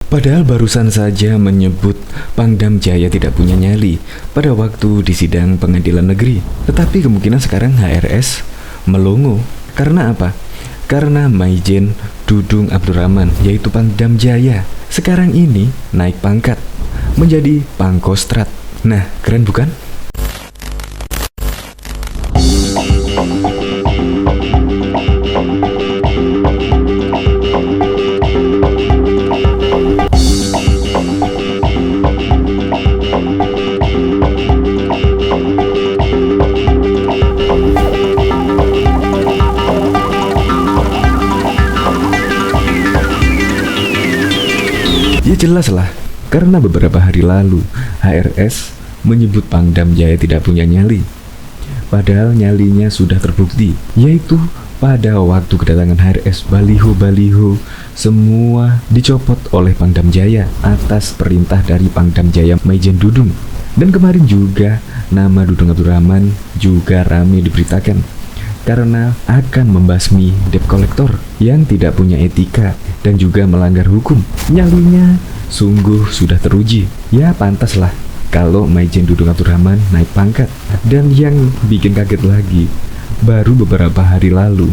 Padahal barusan saja menyebut Pangdam Jaya tidak punya nyali pada waktu di sidang pengadilan negeri. Tetapi kemungkinan sekarang HRS melongo. Karena apa? Karena Maijen Dudung Abdurrahman, yaitu Pangdam Jaya, sekarang ini naik pangkat menjadi Pangkostrat. Nah, keren bukan? Ya jelas lah, karena beberapa hari lalu HRS menyebut Pangdam Jaya tidak punya nyali. Padahal nyalinya sudah terbukti, yaitu pada waktu kedatangan HRS, baliho-baliho semua dicopot oleh Pangdam Jaya atas perintah dari Pangdam Jaya Maijen Dudung. Dan kemarin juga nama Dudung Abdurrahman juga ramai diberitakan karena akan membasmi debt collector yang tidak punya etika dan juga melanggar hukum. Nyalinya sungguh sudah teruji. Ya pantaslah kalau Maijen Dudung Abdurrahman naik pangkat. Dan yang bikin kaget lagi, baru beberapa hari lalu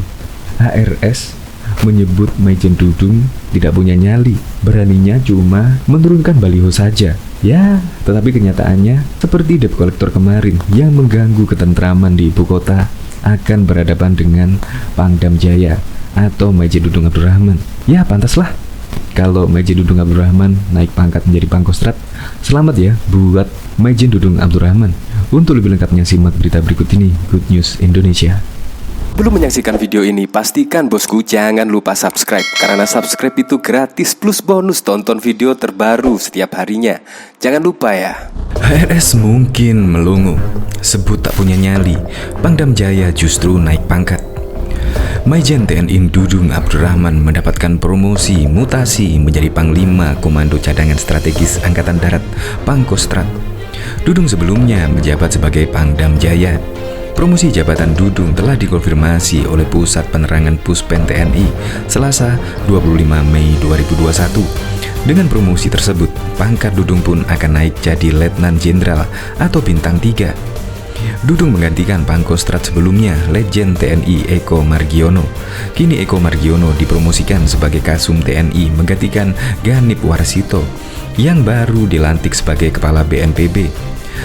HRS menyebut Maijen Dudung tidak punya nyali. Beraninya cuma menurunkan baliho saja. Ya, tetapi kenyataannya seperti debt collector kemarin yang mengganggu ketentraman di ibu kota akan berhadapan dengan Pangdam Jaya atau Maijen Dudung Abdurrahman. Ya pantaslah kalau Maijen Dudung Abdurrahman naik pangkat menjadi Pangkostrat. Selamat ya buat Maijen Dudung Abdurrahman. Untuk lebih lengkapnya simak berita berikut ini. Good News Indonesia. Belum menyaksikan video ini, pastikan bosku jangan lupa subscribe. Karena subscribe itu gratis plus bonus tonton video terbaru setiap harinya. Jangan lupa ya. HRS mungkin melongo, sebut tak punya nyali, Pangdam Jaya justru naik pangkat. Maijen TNI Dudung Abdurrahman mendapatkan promosi mutasi menjadi Panglima Komando Cadangan Strategis Angkatan Darat Pangkostrat. Dudung sebelumnya menjabat sebagai Pangdam Jaya. Promosi jabatan Dudung telah dikonfirmasi oleh Pusat Penerangan Puspen TNI Selasa 25 Mei 2021. Dengan promosi tersebut, pangkat Dudung pun akan naik jadi Letnan Jenderal atau Bintang 3. Dudung menggantikan Pangkostrat sebelumnya, Letjen TNI Eko Margiono. Kini Eko Margiono dipromosikan sebagai Kasum TNI menggantikan Ganip Warsito yang baru dilantik sebagai Kepala BNPB.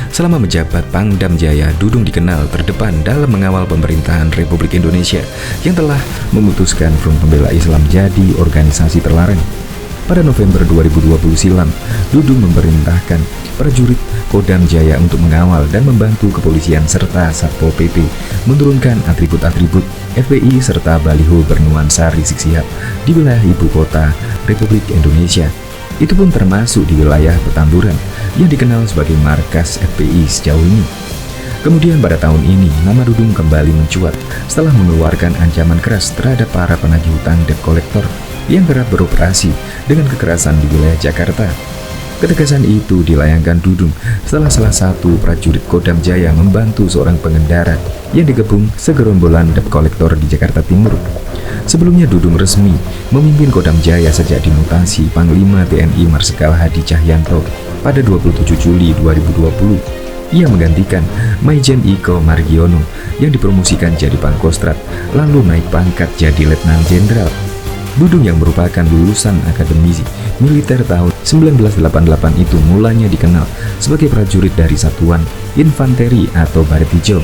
Selama menjabat Pangdam Jaya, Dudung dikenal terdepan dalam mengawal pemerintahan Republik Indonesia yang telah memutuskan Front Pembela Islam jadi organisasi terlarang. Pada November 2020 silam, Dudung memerintahkan prajurit Kodam Jaya untuk mengawal dan membantu kepolisian serta Satpol PP menurunkan atribut-atribut FPI serta baliho bernuansa Rizik Syihab di wilayah ibu kota Republik Indonesia. Itu pun termasuk di wilayah Petamburan yang dikenal sebagai markas FPI sejauh ini. Kemudian pada tahun ini, nama Dudung kembali mencuat setelah mengeluarkan ancaman keras terhadap para penagih hutang debt collector yang kerap beroperasi dengan kekerasan di wilayah Jakarta. Ketegasan itu dilayangkan Dudung setelah salah satu prajurit Kodam Jaya membantu seorang pengendara yang dikepung segerombolan debt collector di Jakarta Timur. Sebelumnya Dudung resmi memimpin Kodam Jaya sejak dimutasi Panglima TNI Marsikal Hadi Cahyanto pada 27 Juli 2020. Ia menggantikan Maijen Eko Margiono yang dipromosikan jadi Pangkostrat lalu naik pangkat jadi Letnan Jenderal. Dudung yang merupakan lulusan Akademi Militer tahun 1988 itu mulanya dikenal sebagai prajurit dari Satuan Infanteri atau Baret Hijau.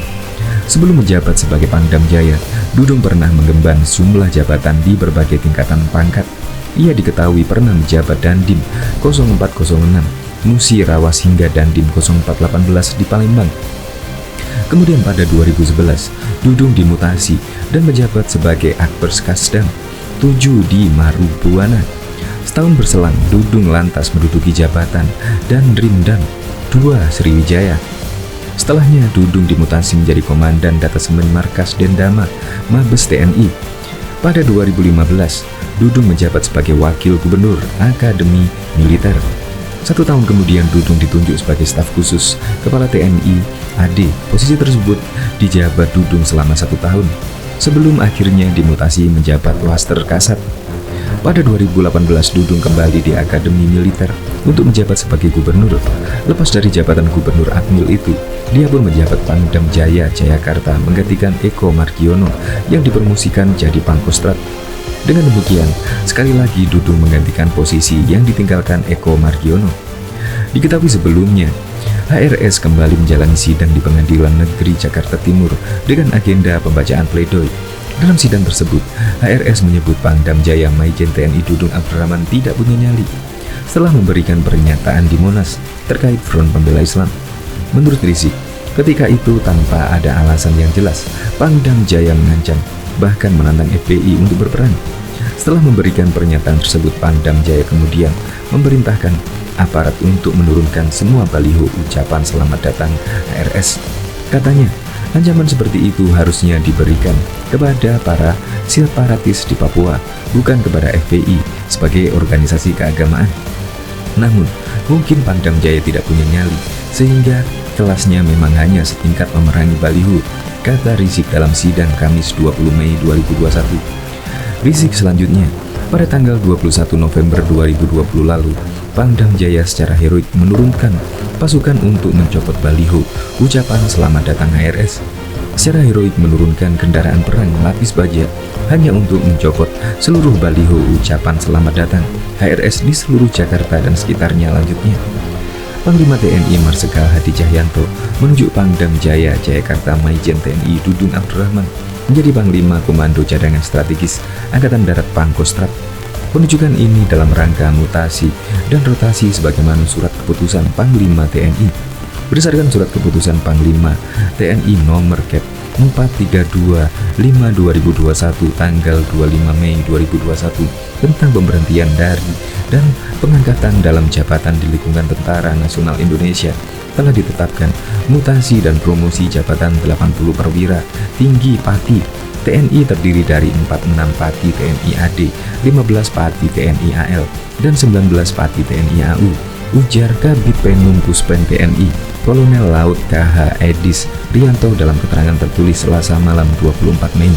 Sebelum menjabat sebagai Pangdam Jaya, Dudung pernah mengemban sejumlah jabatan di berbagai tingkatan pangkat. Ia diketahui pernah menjabat Dandim 0406, Musi Rawas hingga Dandim 0418 di Palembang. Kemudian pada 2011, Dudung dimutasi dan menjabat sebagai Akpers Kasdam 7 di Marubuana. Setahun berselang, Dudung lantas menduduki jabatan Danrimdam 2 Sriwijaya. Setelahnya, Dudung dimutasi menjadi Komandan Datasemen Markas Dendama Mabes TNI. Pada 2015, Dudung menjabat sebagai Wakil Gubernur Akademi Militer. 1 tahun kemudian, Dudung ditunjuk sebagai staf khusus Kepala TNI AD. Posisi tersebut dijabat Dudung selama 1 tahun, sebelum akhirnya dimutasi menjabat Waster Kasat. Pada 2018, Dudung kembali di Akademi Militer untuk menjabat sebagai gubernur. Lepas dari jabatan gubernur Akmil itu, dia pun menjabat Pangdam Jaya Jayakarta menggantikan Eko Margiono yang dipromosikan jadi Pangkostrat. Dengan demikian, sekali lagi Dudung menggantikan posisi yang ditinggalkan Eko Margiono. Diketahui sebelumnya, HRS kembali menjalani sidang di Pengadilan Negeri Jakarta Timur dengan agenda pembacaan pledoi. Dalam sidang tersebut, HRS menyebut Pangdam Jaya Maijen TNI Dudung Abdurrahman tidak punya nyali setelah memberikan pernyataan di Monas terkait Front Pembela Islam. Menurut Rizik, ketika itu tanpa ada alasan yang jelas, Pangdam Jaya mengancam bahkan menantang FPI untuk berperang. Setelah memberikan pernyataan tersebut, Pangdam Jaya kemudian memerintahkan aparat untuk menurunkan semua baliho ucapan selamat datang HRS. Katanya, ancaman seperti itu harusnya diberikan kepada para separatis di Papua, bukan kepada FPI sebagai organisasi keagamaan. Namun, mungkin Pangdam Jaya tidak punya nyali, sehingga kelasnya memang hanya setingkat memerangi baliho, kata Rizik dalam sidang Kamis 20 Mei 2021. Rizik selanjutnya, pada tanggal 21 November 2020 lalu, Pangdam Jaya secara heroik menurunkan pasukan untuk mencopot baliho ucapan selamat datang HRS. Secara heroik menurunkan kendaraan perang lapis baja hanya untuk mencopot seluruh baliho ucapan selamat datang HRS di seluruh Jakarta dan sekitarnya. Lanjutnya, Panglima TNI Marsikal Hadi Cahyanto menunjuk Pangdam Jaya Jayakarta Maijen TNI Dudung Abdurrahman menjadi Panglima Komando Cadangan Strategis Angkatan Darat Pangkostrat. Penunjukan ini dalam rangka mutasi dan rotasi sebagaimana surat keputusan Panglima TNI. Berdasarkan surat keputusan Panglima TNI nomor Kep 432/5/2021 tanggal 25 Mei 2021 tentang pemberhentian dari dan pengangkatan dalam jabatan di lingkungan Tentara Nasional Indonesia, telah ditetapkan mutasi dan promosi jabatan 80 perwira tinggi Pati TNI terdiri dari 46 Pati TNI AD, 15 Pati TNI AL, dan 19 Pati TNI AU, ujar Kabid Penum Puspen TNI, Kolonel Laut KH Edis Rianto dalam keterangan tertulis Selasa malam 24 Mei.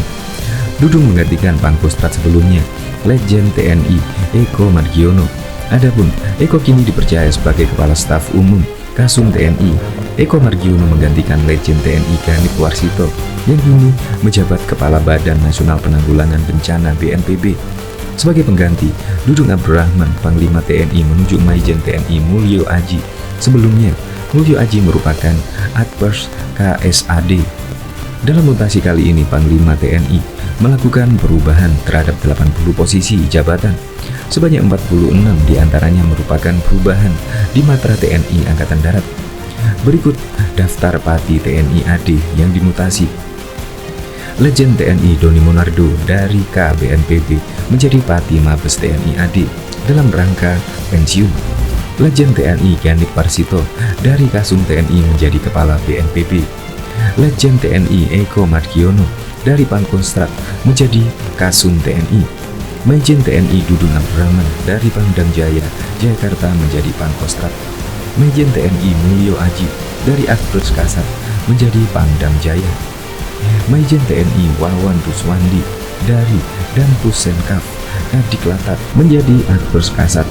Dudung menggantikan Pangkostrat sebelumnya, Legend TNI Eko Margiono. Adapun Eko kini dipercaya sebagai Kepala Staf Umum Kasum TNI. Eko Margiono menggantikan Legend TNI Ganip Warsito yang kini menjabat Kepala Badan Nasional Penanggulangan Bencana BNPB. Sebagai pengganti, Dudung Abdurrahman, Panglima TNI menunjuk Maijen TNI Mulyo Aji. Sebelumnya, Mulyo Aji merupakan Adpers KSAD. Dalam mutasi kali ini, Panglima TNI melakukan perubahan terhadap 80 posisi jabatan. Sebanyak 46 diantaranya merupakan perubahan di Matra TNI Angkatan Darat. Berikut daftar Pati TNI AD yang dimutasi. Legend TNI Doni Monardo dari KBNPB menjadi Pati Mabes TNI AD dalam rangka pensiun. Legend TNI Ganip Warsito dari Kasum TNI menjadi Kepala BNPB. Legend TNI Eko Margiono dari Pangkostrat menjadi Kasum TNI. Maijen TNI Dudung Abdurrahman dari Pangdam Jaya Jayakarta menjadi Pangkostrat. Maijen TNI Mulyo Aji dari Adpers Kasat menjadi Pangdam Jaya. Maijen TNI Wawan Ruswandi dari Danpussenkaf Kadiklatat menjadi Adpers Kasat.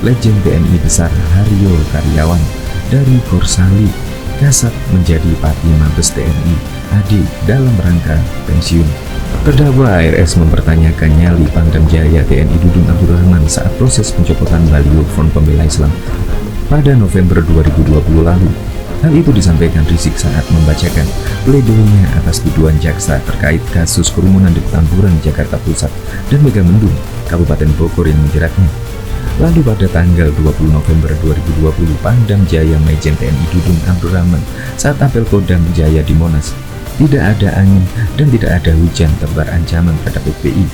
Legend TNI Besar Haryo Karyawan dari Korsali Kasat menjadi Pati Mabes TNI AD dalam rangka pensiun. Terdakwa HRS mempertanyakan nyali Pangdam Jaya TNI Dudung Abdurrahman saat proses pencopotan baliho Front Pembela Islam pada November 2020 lalu. Hal itu disampaikan Rizik saat membacakan pledoinya atas tuduhan jaksa terkait kasus kerumunan di Petamburan, Jakarta Pusat dan Megamendung, Kabupaten Bogor yang menjeratnya. Lalu pada tanggal 20 November 2020, Pangdam Jaya Maijen TNI Dudung Abdurrahman saat apel Kodam Jaya di Monas. Tidak ada angin dan tidak ada hujan tebar ancaman terhadap FPI,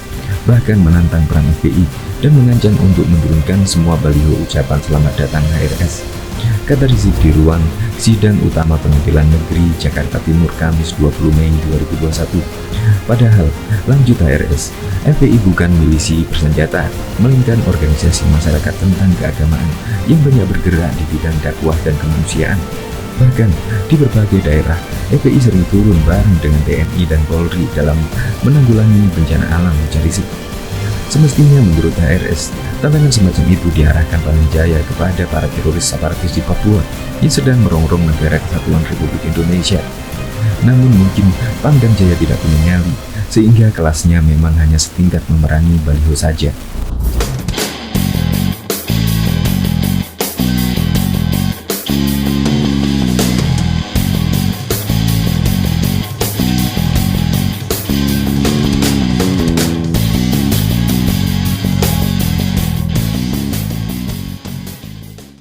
bahkan menantang perang FPI dan mengancam untuk menurunkan semua baliho ucapan selamat datang HRS. Kata Rizik di ruang sidang utama Pengadilan Negeri Jakarta Timur Kamis 20 Mei 2021. Padahal, lanjut HRS, FPI bukan milisi bersenjata, melainkan organisasi masyarakat tentang keagamaan yang banyak bergerak di bidang dakwah dan kemanusiaan. Bahkan di berbagai daerah, FPI sering turun bareng dengan TNI dan Polri dalam menanggulangi bencana alam, ujar Rizik. Semestinya menurut HRS, tantangan semacam itu diarahkan Pangdam Jaya kepada para teroris separatis di Papua yang sedang merongrong negara kesatuan Republik Indonesia. Namun mungkin Pangdam Jaya tidak punya nyali, sehingga kelasnya memang hanya setingkat memerangi baliho saja.